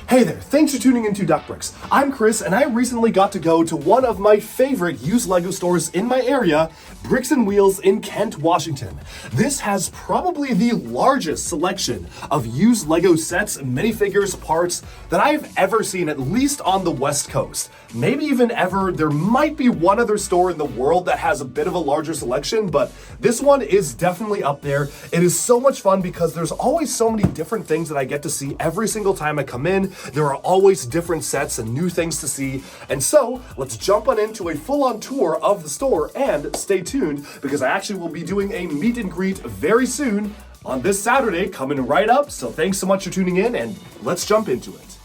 Hey there, thanks for tuning into Duck Bricks. I'm Chris, and I recently got to go to one of my favorite used LEGO stores in my area, Bricks and Wheels in Kent, Washington. This has probably the largest selection of used LEGO sets, minifigures, parts that I've ever seen, at least on the West Coast. Maybe even ever. There might be one other store in the world that has a bit of a larger selection, but this one is definitely up there. It is so much fun because there's always so many different things that I get to see every single time I come in. There are always different sets and new things to see. And so let's jump on into a full-on tour of the store, and stay tuned because I actually will be doing a meet and greet very soon on this Saturday coming right up. So thanks so much for tuning in, and let's jump into it.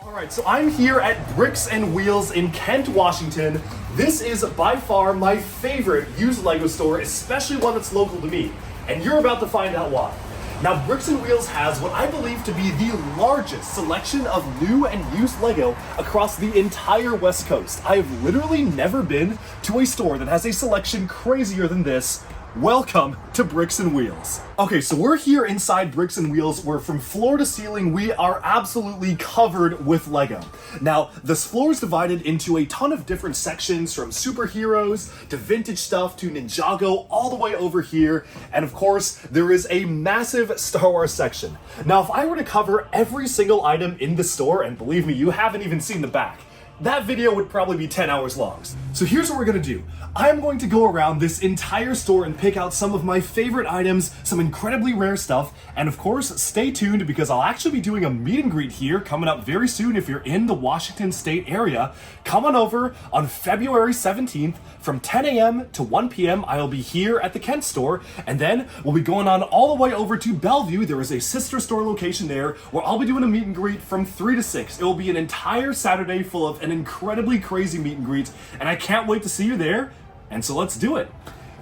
All right, so I'm here at Bricks and Wheels in Kent, Washington. This is by far my favorite used LEGO store, especially one that's local to me. And you're about to find out why. Now, Bricks and Wheels has what I believe to be the largest selection of new and used LEGO across the entire West Coast. I have literally never been to a store that has a selection crazier than this. Welcome to Bricks and Wheels. Okay, so we're here inside Bricks and Wheels where from floor to ceiling we are absolutely covered with LEGO. Now, this floor is divided into a ton of different sections, from superheroes to vintage stuff to Ninjago, all the way over here. And of course, there is a massive Star Wars section. Now, if I were to cover every single item in the store, and believe me, you haven't even seen the back, that video would probably be 10 hours long. So here's what we're gonna do. I'm going to go around this entire store and pick out some of my favorite items, some incredibly rare stuff, and of course, stay tuned because I'll actually be doing a meet and greet here coming up very soon. If you're in the Washington State area, come on over on February 17th from 10 a.m. to 1 p.m. I'll be here at the Kent store, and then we'll be going on all the way over to Bellevue. There is a sister store location there where I'll be doing a meet and greet from 3 to 6. It will be an entire Saturday full of an incredibly crazy meet and greet, and I can't wait to see you there. And so let's do it.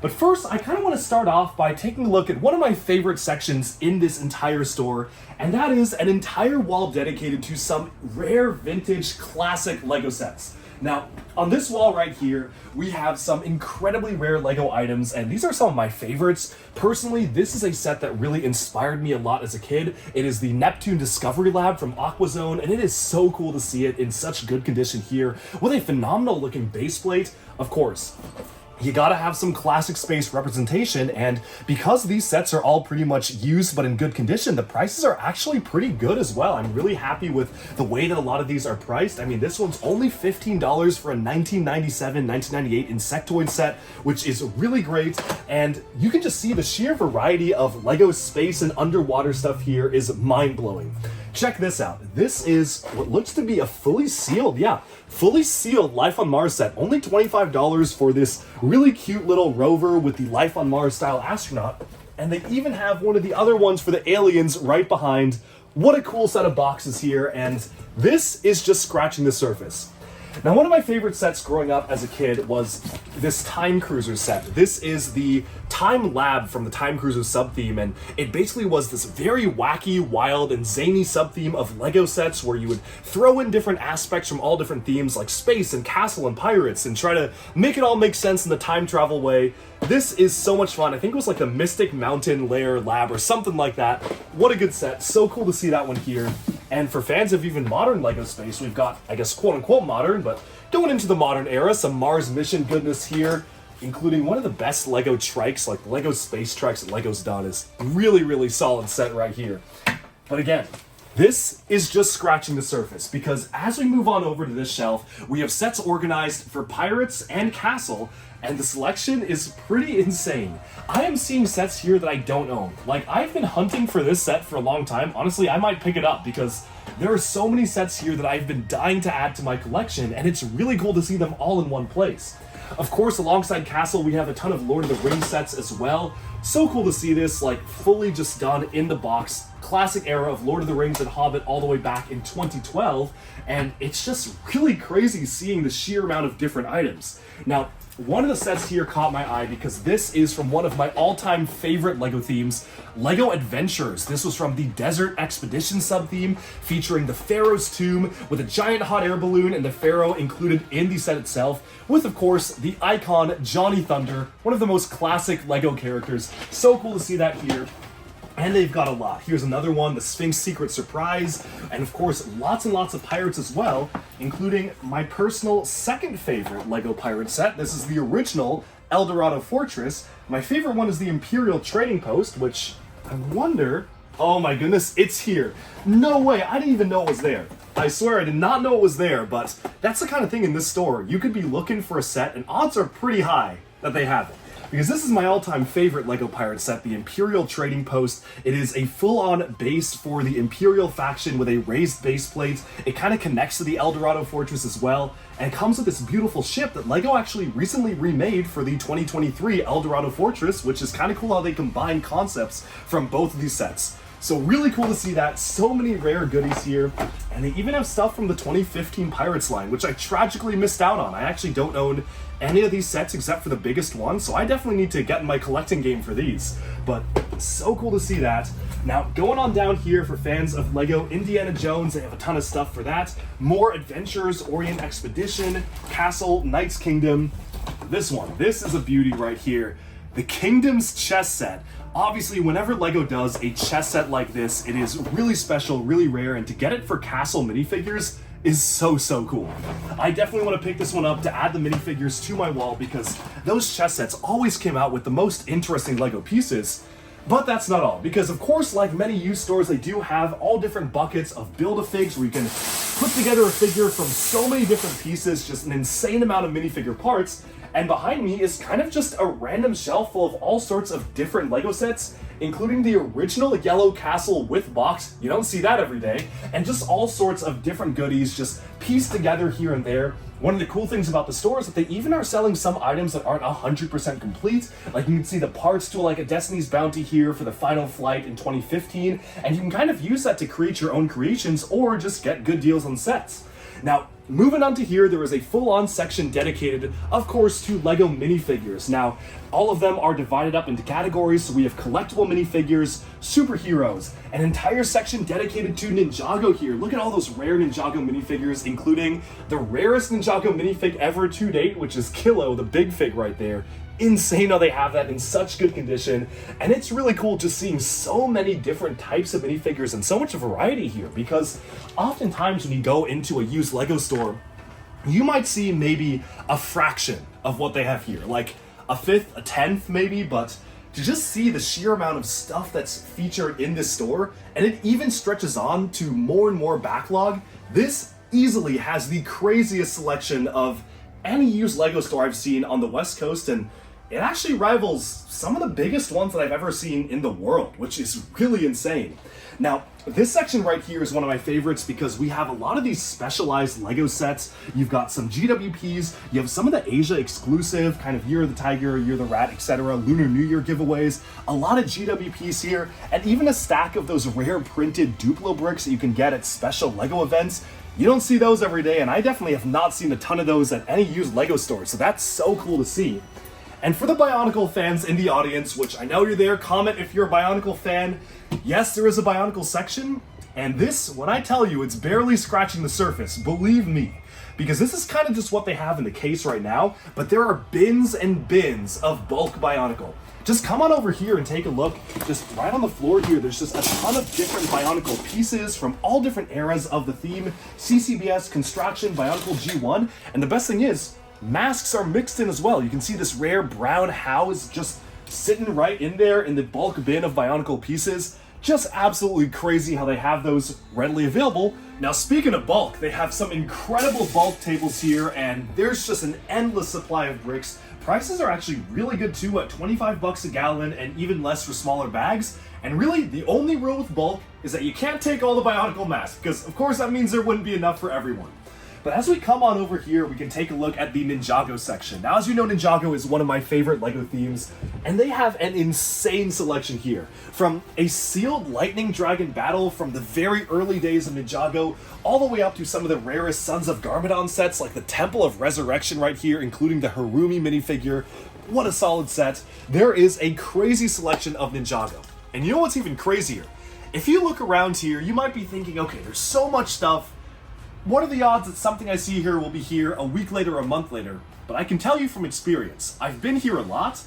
But first, I kind of want to start off by taking a look at one of my favorite sections in this entire store, and that is an entire wall dedicated to some rare vintage classic LEGO sets. Now, on this wall right here, we have some incredibly rare LEGO items, and these are some of my favorites. Personally, this is a set that really inspired me a lot as a kid. It is the Neptune Discovery Lab from AquaZone, and it is so cool to see it in such good condition here with a phenomenal looking base plate. Of course, you gotta have some classic space representation, and because these sets are all pretty much used but in good condition, the prices are actually pretty good as well. I'm really happy with the way that a lot of these are priced. I mean, this one's only $15 for a 1997, 1998 insectoid set, which is really great, and you can just see the sheer variety of LEGO space and underwater stuff here is mind-blowing. Check this out. This is what looks to be a fully sealed Life on Mars set. Only $25 for this really cute little rover with the Life on Mars style astronaut. And they even have one of the other ones for the aliens right behind. What a cool set of boxes here, and this is just scratching the surface. Now, one of my favorite sets growing up as a kid was this Time Cruiser set. This is the Time Lab from the Time Cruiser sub-theme, and it basically was this very wacky, wild, and zany sub-theme of LEGO sets where you would throw in different aspects from all different themes like space and castle and pirates and try to make it all make sense in the time travel way. This is so much fun. I think it was like the Mystic Mountain Lair Lab or something like that. What a good set. So cool to see that one here. And for fans of even modern LEGO space, we've got, I guess, quote-unquote modern, but going into the modern era, some Mars mission goodness here, including one of the best LEGO trikes, like LEGO space trikes that LEGO's done. Is really, really solid set right here. But again, this is just scratching the surface, because as we move on over to this shelf, we have sets organized for pirates and castle, and the selection is pretty insane. I am seeing sets here that I don't own. Like, I've been hunting for this set for a long time. Honestly, I might pick it up because there are so many sets here that I've been dying to add to my collection, and it's really cool to see them all in one place. Of course, alongside Castle, we have a ton of Lord of the Rings sets as well. So cool to see this, like, fully just done in the box. Classic era of Lord of the Rings and Hobbit all the way back in 2012, and it's just really crazy seeing the sheer amount of different items. Now, one of the sets here caught my eye because this is from one of my all-time favorite LEGO themes, LEGO Adventures. This was from the Desert Expedition sub-theme, featuring the Pharaoh's tomb with a giant hot air balloon and the Pharaoh included in the set itself, with, of course, the icon Johnny Thunder, one of the most classic LEGO characters. So cool to see that here. And they've got a lot. Here's another one, the Sphinx Secret Surprise, and of course, lots and lots of pirates as well, including my personal second favorite LEGO pirate set. This is the original El Dorado Fortress. My favorite one is the Imperial Trading Post, which I wonder... Oh my goodness, it's here. No way, I didn't even know it was there. I swear I did not know it was there, but that's the kind of thing in this store. You could be looking for a set, and odds are pretty high that they have it. Because this is my all-time favorite LEGO pirate set, the Imperial Trading Post. It is a full-on base for the Imperial faction with a raised base plate. It kind of connects to the El Dorado Fortress as well, and it comes with this beautiful ship that LEGO actually recently remade for the 2023 El Dorado Fortress, which is kind of cool how they combine concepts from both of these sets. So really cool to see that. So many rare goodies here. And they even have stuff from the 2015 Pirates line, which I tragically missed out on. I actually don't own any of these sets except for the biggest one, so I definitely need to get in my collecting game for these. But so cool to see that. Now, going on down here for fans of LEGO Indiana Jones, they have a ton of stuff for that. More Adventures, Orient Expedition, Castle, Knight's Kingdom. This one, this is a beauty right here. The Kingdoms chess set. Obviously, whenever LEGO does a chess set like this, it is really special, really rare, and to get it for Castle minifigures is so cool. I definitely want to pick this one up to add the minifigures to my wall because those chess sets always came out with the most interesting LEGO pieces. But that's not all, because of course, like many used stores, they do have all different buckets of Build-A-Figs where you can put together a figure from so many different pieces, just an insane amount of minifigure parts. And behind me is kind of just a random shelf full of all sorts of different LEGO sets, including the original yellow castle with box. You don't see that every day. And just all sorts of different goodies just pieced together here and there. One of the cool things about the store is that they even are selling some items that aren't 100% complete. Like you can see the parts to like a Destiny's Bounty here for the final flight in 2015. And you can kind of use that to create your own creations or just get good deals on sets. Now, moving on to here, there is a full-on section dedicated, of course, to LEGO minifigures. Now, all of them are divided up into categories, so we have collectible minifigures, superheroes, an entire section dedicated to Ninjago here. Look at all those rare Ninjago minifigures, including the rarest Ninjago minifig ever to date, which is Kilo, the big fig right there. Insane how they have that in such good condition, and it's really cool just seeing so many different types of minifigures and so much variety here, because oftentimes when you go into a used LEGO store, you might see maybe a fraction of what they have here, like a fifth, a tenth maybe, but to just see the sheer amount of stuff that's featured in this store, and it even stretches on to more and more backlog, this easily has the craziest selection of any used LEGO store I've seen on the West Coast, and it actually rivals some of the biggest ones that I've ever seen in the world, which is really insane. Now, this section right here is one of my favorites because we have a lot of these specialized LEGO sets. You've got some GWPs, you have some of the Asia exclusive, kind of Year of the Tiger, Year of the Rat, etc., Lunar New Year giveaways, a lot of GWPs here, and even a stack of those rare printed Duplo bricks that you can get at special LEGO events. You don't see those every day, and I definitely have not seen a ton of those at any used LEGO store, so that's so cool to see. And for the Bionicle fans in the audience, which I know you're there, comment if you're a Bionicle fan. Yes, there is a Bionicle section, and this, when I tell you, it's barely scratching the surface, believe me. Because this is kind of just what they have in the case right now, but there are bins and bins of bulk Bionicle. Just come on over here and take a look. Just right on the floor here, there's just a ton of different Bionicle pieces from all different eras of the theme. CCBS, Construction, Bionicle G1, and the best thing is, masks are mixed in as well. You can see this rare brown house just sitting right in there in the bulk bin of Bionicle pieces. Just absolutely crazy how they have those readily available. Now, speaking of bulk, they have some incredible bulk tables here, and there's just an endless supply of bricks. Prices are actually really good too, at 25 bucks a gallon and even less for smaller bags. And really, the only rule with bulk is that you can't take all the Bionicle masks, because of course that means there wouldn't be enough for everyone. But as we come on over here, we can take a look at the Ninjago section. Now, as you know, Ninjago is one of my favorite LEGO themes, and they have an insane selection here. From a sealed lightning dragon battle from the very early days of Ninjago, all the way up to some of the rarest Sons of Garmadon sets, like the Temple of Resurrection right here, including the Harumi minifigure. What a solid set. There is a crazy selection of Ninjago. And you know what's even crazier? If you look around here, you might be thinking, okay, there's so much stuff. What are the odds that something I see here will be here a week later or a month later? But I can tell you from experience, I've been here a lot,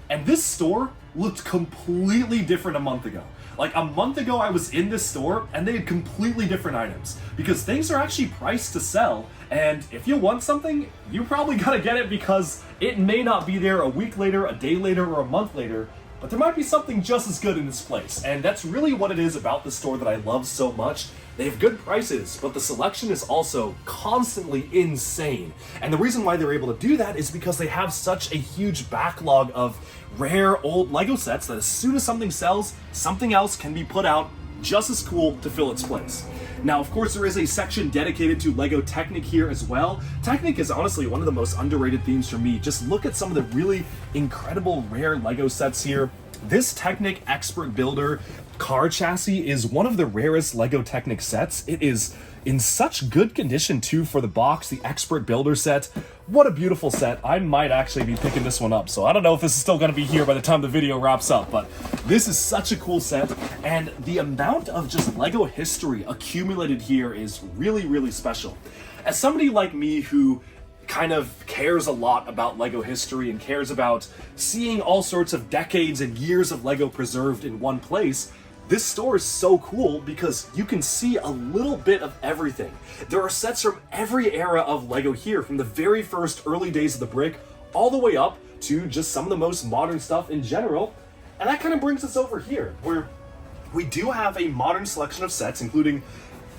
and this store looked completely different a month ago. Like a month ago I was in this store and they had completely different items because things are actually priced to sell, and if you want something, you probably gotta get it because it may not be there a week later, a day later, or a month later, but there might be something just as good in this place. And that's really what it is about the store that I love so much. They have good prices, but the selection is also constantly insane. And the reason why they're able to do that is because they have such a huge backlog of rare old Lego sets that as soon as something sells, something else can be put out just as cool to fill its place. Now, of course, there is a section dedicated to Lego Technic here as well. Technic is honestly one of the most underrated themes for me. Just look at some of the really incredible rare Lego sets here. This Technic Expert Builder car chassis is one of the rarest Lego Technic sets. It is in such good condition too for the box, the Expert Builder set. What a beautiful set. I might actually be picking this one up, so I don't know if this is still going to be here by the time the video wraps up, but this is such a cool set, and the amount of just Lego history accumulated here is really, really special. As somebody like me who kind of cares a lot about Lego history and cares about seeing all sorts of decades and years of Lego preserved in one place, this store is so cool because you can see a little bit of everything. There are sets from every era of Lego here, from the very first early days of the brick all the way up to just some of the most modern stuff in general. And that kind of brings us over here, where we do have a modern selection of sets, including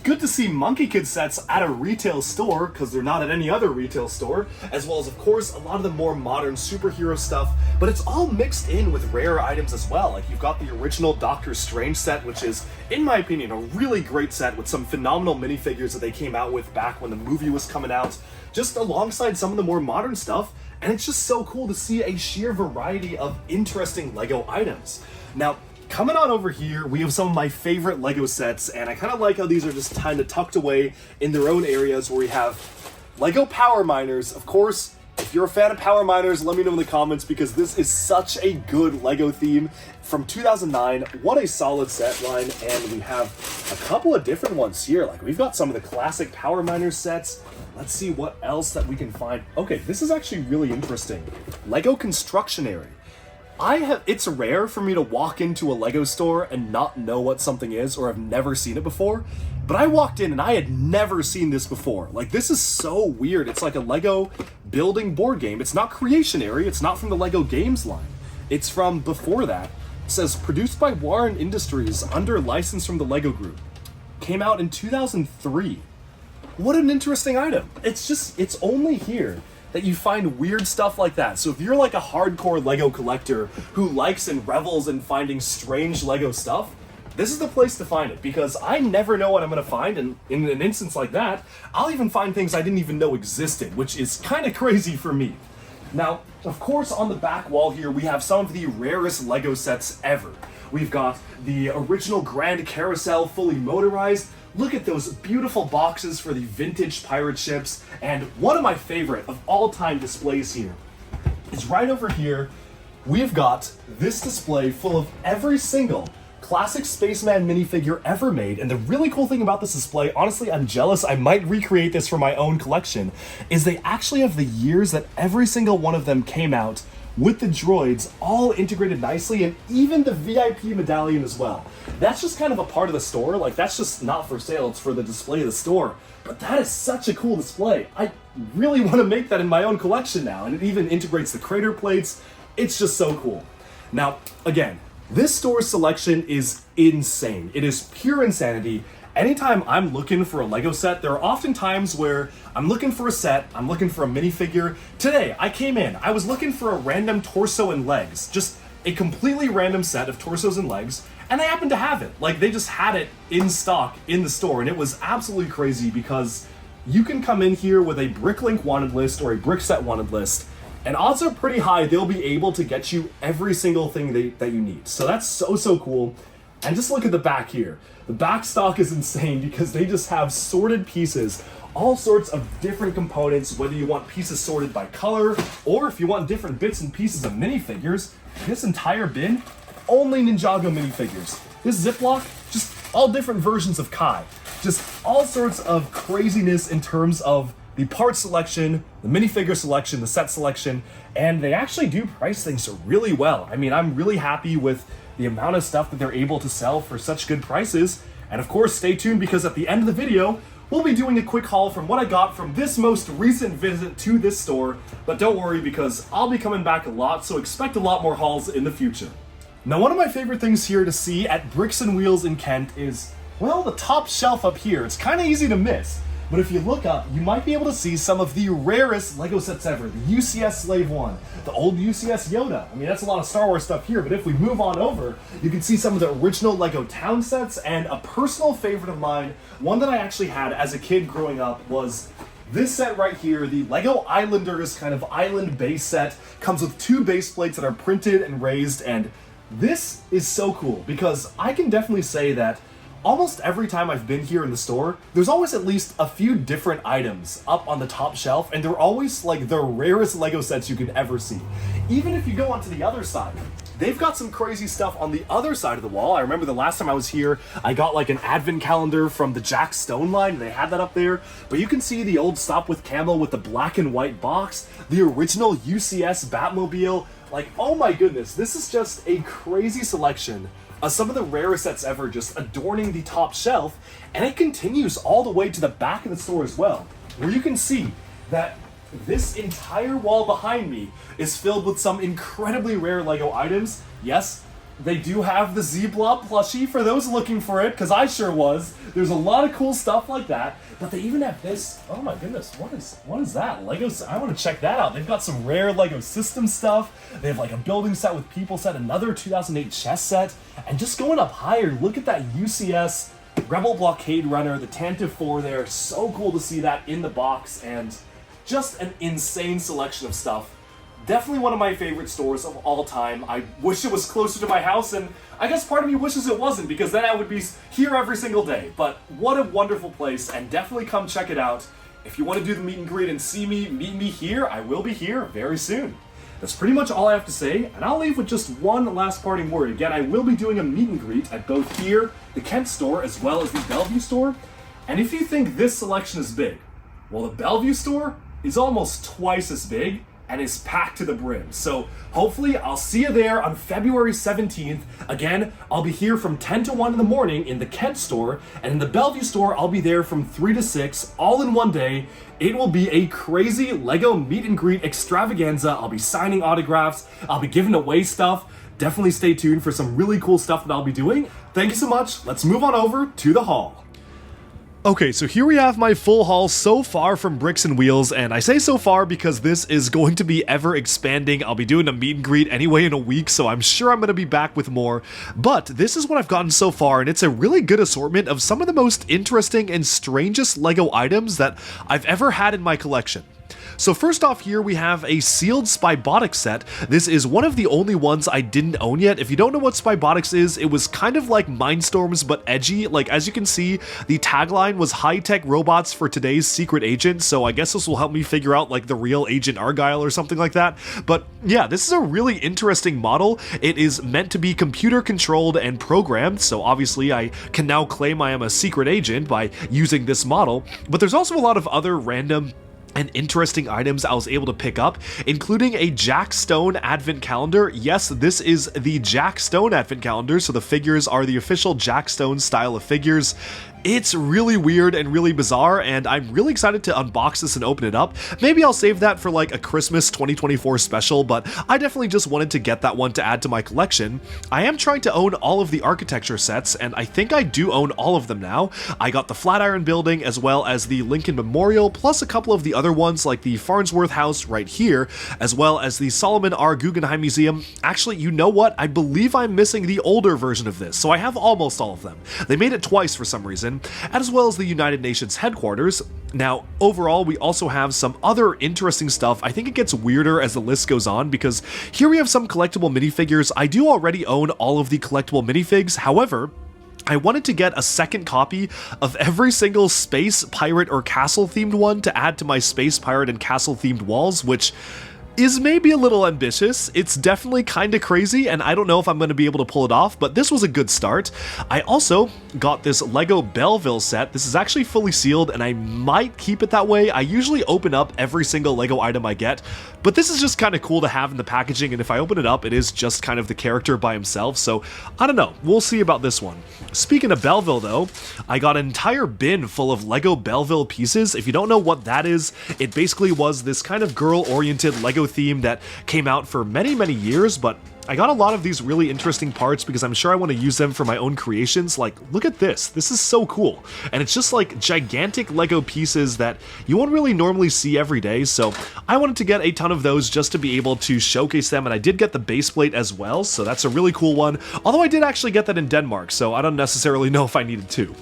good to see Monkey Kid sets at a retail store, because they're not at any other retail store, as well as, of course, a lot of the more modern superhero stuff, but it's all mixed in with rare items as well. Like, you've got the original Doctor Strange set, which is, in my opinion, a really great set with some phenomenal minifigures that they came out with back when the movie was coming out, just alongside some of the more modern stuff, and it's just so cool to see a sheer variety of interesting Lego items. Now, coming on over here, we have some of my favorite Lego sets, and I kind of like how these are just kind of tucked away in their own areas, where we have Lego Power Miners. Of course, if you're a fan of Power Miners, let me know in the comments, because this is such a good Lego theme from 2009. What a solid set line, and we have a couple of different ones here. Like, we've got some of the classic Power Miners sets. Let's see what else that we can find. Okay, this is actually really interesting. Lego Constructionary. It's rare for me to walk into a Lego store and not know what something is, or have never seen it before, but I walked in and I had never seen this before. Like, this is so weird. It's like a Lego building board game. It's not Creationary. It's not from the Lego Games line. It's from before that. It says, produced by Warren Industries under license from the Lego Group. Came out in 2003. What an interesting item. It's only here that you find weird stuff like that. So if you're like a hardcore Lego collector who likes and revels in finding strange Lego stuff, this is the place to find it, because I never know what I'm going to find, and in an instance like that, I'll even find things I didn't even know existed, which is kind of crazy for me. Now, of course, on the back wall here, we have some of the rarest Lego sets ever. We've got the original Grand Carousel fully motorized. Look at those beautiful boxes for the vintage pirate ships, and one of my favorite of all time displays here is right over here. We've got this display full of every single classic Spaceman minifigure ever made, and the really cool thing about this display, honestly, I'm jealous, I might recreate this for my own collection, is they actually have the years that every single one of them came out, with the droids all integrated nicely, and even the VIP medallion as well. That's just kind of a part of the store. Like, that's just not for sale, it's for the display of the store. But that is such a cool display. I really want to make that in my own collection now, and it even integrates the crater plates. It's just so cool. Now, again, this store's selection is insane. It is pure insanity. Anytime I'm looking for a Lego set, there are often times where I'm looking for a set, I'm looking for a minifigure. Today, I came in, I was looking for a random torso and legs, just a completely random set of torsos and legs, and they happened to have it. Like, they just had it in stock in the store, and it was absolutely crazy, because you can come in here with a Bricklink wanted list or a brick set wanted list, and odds are pretty high they'll be able to get you every single thing that you need. So that's so cool. And just look at the back here. The back stock is insane, because they just have sorted pieces, all sorts of different components, whether you want pieces sorted by color, or if you want different bits and pieces of minifigures. This entire bin, only Ninjago minifigures. This Ziploc, just all different versions of Kai. Just all sorts of craziness in terms of the part selection, the minifigure selection, the set selection, and they actually do price things really well. I mean, I'm really happy with the amount of stuff that they're able to sell for such good prices. And of course, stay tuned because at the end of the video, we'll be doing a quick haul from what I got from this most recent visit to this store. But don't worry because I'll be coming back a lot, so expect a lot more hauls in the future. Now, one of my favorite things here to see at Bricks and Wheels in Kent is, well, the top shelf up here. It's kind of easy to miss. But if you look up, you might be able to see some of the rarest LEGO sets ever. The UCS Slave 1, the old UCS Yoda. I mean, that's a lot of Star Wars stuff here, but if we move on over, you can see some of the original LEGO Town sets, and a personal favorite of mine, one that I actually had as a kid growing up, was this set right here, the LEGO Islanders kind of island base set. Comes with 2 base plates that are printed and raised, and this is so cool because I can definitely say that almost every time I've been here in the store, there's always at least a few different items up on the top shelf, and they're always like the rarest LEGO sets you could ever see. Even if you go onto the other side, they've got some crazy stuff on the other side of the wall. I remember the last time I was here, I got like an advent calendar from the Jack Stone line. They had that up there, but you can see the old Stop with Camel with the black and white box, the original UCS Batmobile. Like, oh my goodness, this is just a crazy selection of some of the rarest sets ever just adorning the top shelf, and it continues all the way to the back of the store as well, where you can see that this entire wall behind me is filled with some incredibly rare LEGO items. Yes, they do have the Z-Blob plushie for those looking for it, because I sure was. There's a lot of cool stuff like that, but they even have this. Oh my goodness, what is that? Legos, I want to check that out. They've got some rare LEGO system stuff. They have like a building set with people set, another 2008 chess set, and just going up higher, look at that UCS Rebel Blockade Runner, the Tantive 4 there. So cool to see that in the box, and just an insane selection of stuff. Definitely one of my favorite stores of all time. I wish it was closer to my house, and I guess part of me wishes it wasn't, because then I would be here every single day. But what a wonderful place, and definitely come check it out. If you want to do the meet and greet and see me, meet me here. I will be here very soon. That's pretty much all I have to say, and I'll leave with just one last parting word. Again, I will be doing a meet and greet at both here, the Kent store, as well as the Bellevue store. And if you think this selection is big, well, the Bellevue store is almost twice as big and is packed to the brim. So hopefully I'll see you there on February 17th. Again, I'll be here from 10 to 1 in the morning in the Kent store, and in the Bellevue store, I'll be there from 3 to 6, all in one day. It will be a crazy LEGO meet and greet extravaganza. I'll be signing autographs, I'll be giving away stuff. Definitely stay tuned for some really cool stuff that I'll be doing. Thank you so much. Let's move on over to the haul. Okay, so here we have my full haul so far from Bricks and Wheels, and I say so far because this is going to be ever expanding. I'll be doing a meet and greet anyway in a week, so I'm sure I'm going to be back with more. But this is what I've gotten so far, and it's a really good assortment of some of the most interesting and strangest LEGO items that I've ever had in my collection. So first off here we have a sealed Spybotics set. This is one of the only ones I didn't own yet. If you don't know what Spybotics is, it was kind of like Mindstorms but edgy. Like, as you can see, the tagline was high-tech robots for today's secret agent, so I guess this will help me figure out like the real Agent Argyle or something like that. But yeah, this is a really interesting model. It is meant to be computer controlled and programmed, so obviously I can now claim I am a secret agent by using this model. But there's also a lot of other random and interesting items I was able to pick up, including a Jack Stone advent calendar. Yes, this is the Jack Stone advent calendar, so the figures are the official Jack Stone style of figures. It's really weird and really bizarre, and I'm really excited to unbox this and open it up. Maybe I'll save that for like a Christmas 2024 special, but I definitely just wanted to get that one to add to my collection. I am trying to own all of the architecture sets, and I think I do own all of them now. I got the Flatiron Building as well as the Lincoln Memorial, plus a couple of the other ones like the Farnsworth House right here, as well as the Solomon R. Guggenheim Museum. Actually, you know what? I believe I'm missing the older version of this, so I have almost all of them. They made it twice for some reason, as well as the United Nations headquarters. Now, overall, we also have some other interesting stuff. I think it gets weirder as the list goes on, because here we have some collectible minifigures. I do already own all of the collectible minifigs, however, I wanted to get a second copy of every single space pirate or castle themed one to add to my space pirate and castle themed walls, which is maybe a little ambitious. It's definitely kind of crazy, and I don't know if I'm going to be able to pull it off, but this was a good start. I also got this Lego Belleville set. This is actually fully sealed, and I might keep it that way. I usually open up every single Lego item I get, but this is just kind of cool to have in the packaging, and if I open it up, it is just kind of the character by himself, so I don't know. We'll see about this one. Speaking of Belleville, though, I got an entire bin full of Lego Belleville pieces. If you don't know what that is, it basically was this kind of girl-oriented Lego theme that came out for many, many years, but I got a lot of these really interesting parts because I'm sure I want to use them for my own creations. Like, look at this. This is so cool. And it's just like gigantic Lego pieces that you won't really normally see every day. So I wanted to get a ton of those just to be able to showcase them. And I did get the base plate as well. So that's a really cool one. Although I did actually get that in Denmark, so I don't necessarily know if I needed to.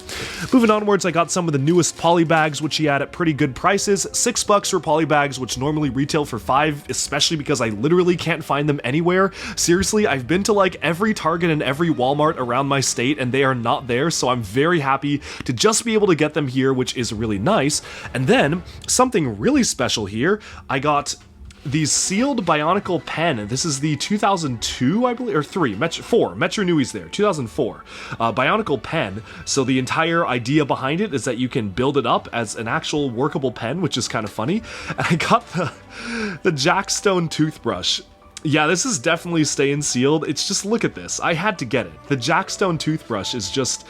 Moving onwards, I got some of the newest poly bags, which he had at pretty good prices. $6 for poly bags, which normally retail for $5, especially because I literally can't find them anywhere. Seriously, I've been to like every Target and every Walmart around my state and they are not there, so I'm very happy to just be able to get them here, which is really nice. And then, something really special here, I got the sealed Bionicle pen. This is the 2002, I believe, or 4, Metro Nui's there, 2004 Bionicle pen. So the entire idea behind it is that you can build it up as an actual workable pen, which is kind of funny. And I got the Jackstone toothbrush. Yeah, this is definitely staying sealed. It's just, look at this. I had to get it. The Jackstone toothbrush is just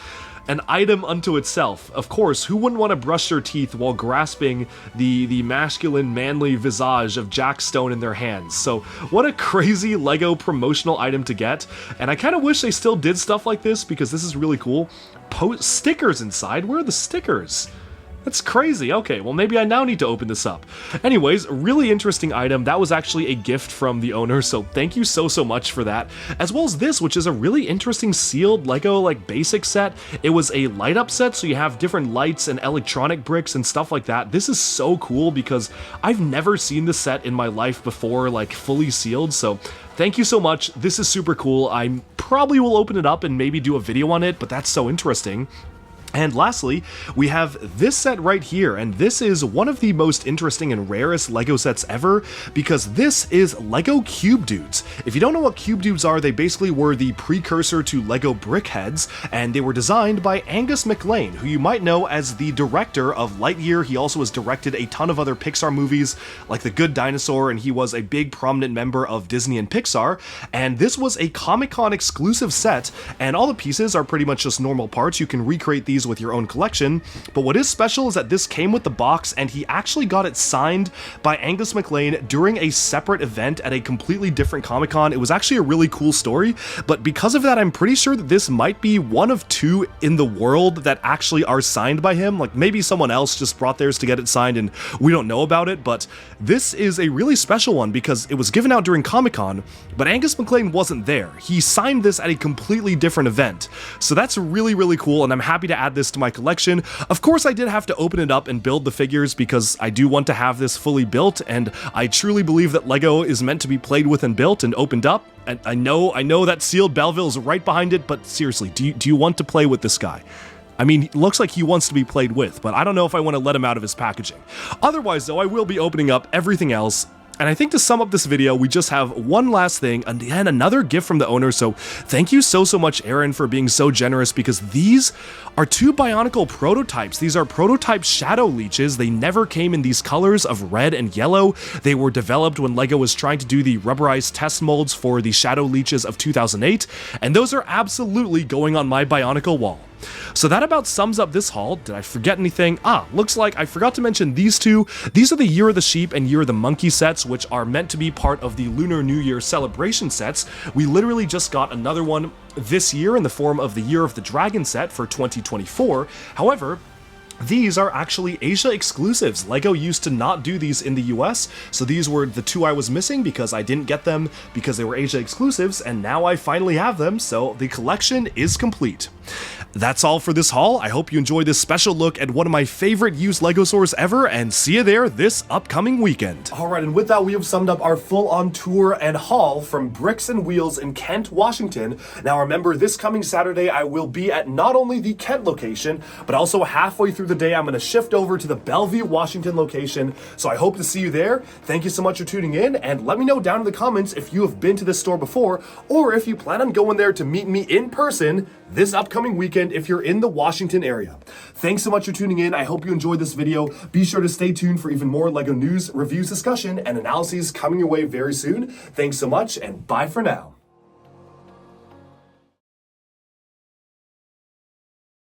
an item unto itself. Of course, who wouldn't want to brush their teeth while grasping the masculine, manly visage of Jack Stone in their hands? So what a crazy Lego promotional item to get. And I kind of wish they still did stuff like this because this is really cool. Stickers inside. Where are the stickers? That's crazy. Okay, well maybe I now need to open this up. Anyways, really interesting item. That was actually a gift from the owner, so thank you so much for that. As well as this, which is a really interesting sealed Lego like basic set. It was a light up set, so you have different lights and electronic bricks and stuff like that. This is so cool because I've never seen this set in my life before, like fully sealed, so thank you so much. This is super cool. I probably will open it up and maybe do a video on it, but that's so interesting. And lastly, we have this set right here, and this is one of the most interesting and rarest Lego sets ever, because this is Lego Cube Dudes. If you don't know what Cube Dudes are, they basically were the precursor to Lego Brickheads, and they were designed by Angus MacLane, who you might know as the director of Lightyear. He also has directed a ton of other Pixar movies, like The Good Dinosaur, and he was a big prominent member of Disney and Pixar, and this was a Comic-Con exclusive set, and all the pieces are pretty much just normal parts. You can recreate these with your own collection, but what is special is that this came with the box and he actually got it signed by Angus MacLane during a separate event at a completely different Comic-Con. It was actually a really cool story, but because of that, I'm pretty sure that this might be one of 2 in the world that actually are signed by him. Like maybe someone else just brought theirs to get it signed and we don't know about it, but this is a really special one because it was given out during Comic-Con, but Angus MacLane wasn't there. He signed this at a completely different event. So that's really cool, and I'm happy to add this to my collection. Of course, I did have to open it up and build the figures because I do want to have this fully built, and I truly believe that Lego is meant to be played with and built and opened up. And I know that sealed Belleville is right behind it, but seriously, do you want to play with this guy? I mean, it looks like he wants to be played with, but I don't know if I want to let him out of his packaging. Otherwise, though, I will be opening up everything else. And I think to sum up this video, we just have one last thing, and again, another gift from the owner, so thank you so much, Aaron, for being so generous, because these are 2 Bionicle prototypes. These are prototype Shadow Leeches. They never came in these colors of red and yellow. They were developed when Lego was trying to do the rubberized test molds for the Shadow Leeches of 2008, and those are absolutely going on my Bionicle wall. So that about sums up this haul. Did I forget anything? Looks like I forgot to mention these 2. These are the Year of the Sheep and Year of the Monkey sets, which are meant to be part of the Lunar New Year celebration sets. We literally just got another one this year in the form of the Year of the Dragon set for 2024. However, these are actually Asia exclusives. Lego used to not do these in the US, so these were the 2 I was missing because I didn't get them because they were Asia exclusives, and now I finally have them, so the collection is complete. That's all for this haul. I hope you enjoyed this special look at one of my favorite used Lego stores ever, and see you there this upcoming weekend. Alright, and with that, we have summed up our full-on tour and haul from Bricks and Wheels in Kent, Washington. Now remember, this coming Saturday, I will be at not only the Kent location, but also halfway through through the day, I'm going to shift over to the Bellevue, Washington location. So I hope to see you there. Thank you so much for tuning in, and let me know down in the comments if you have been to this store before, or if you plan on going there to meet me in person this upcoming weekend if you're in the Washington area. Thanks so much for tuning in. I hope you enjoyed this video. Be sure to stay tuned for even more LEGO news, reviews, discussion, and analyses coming your way very soon. Thanks so much, and bye for now.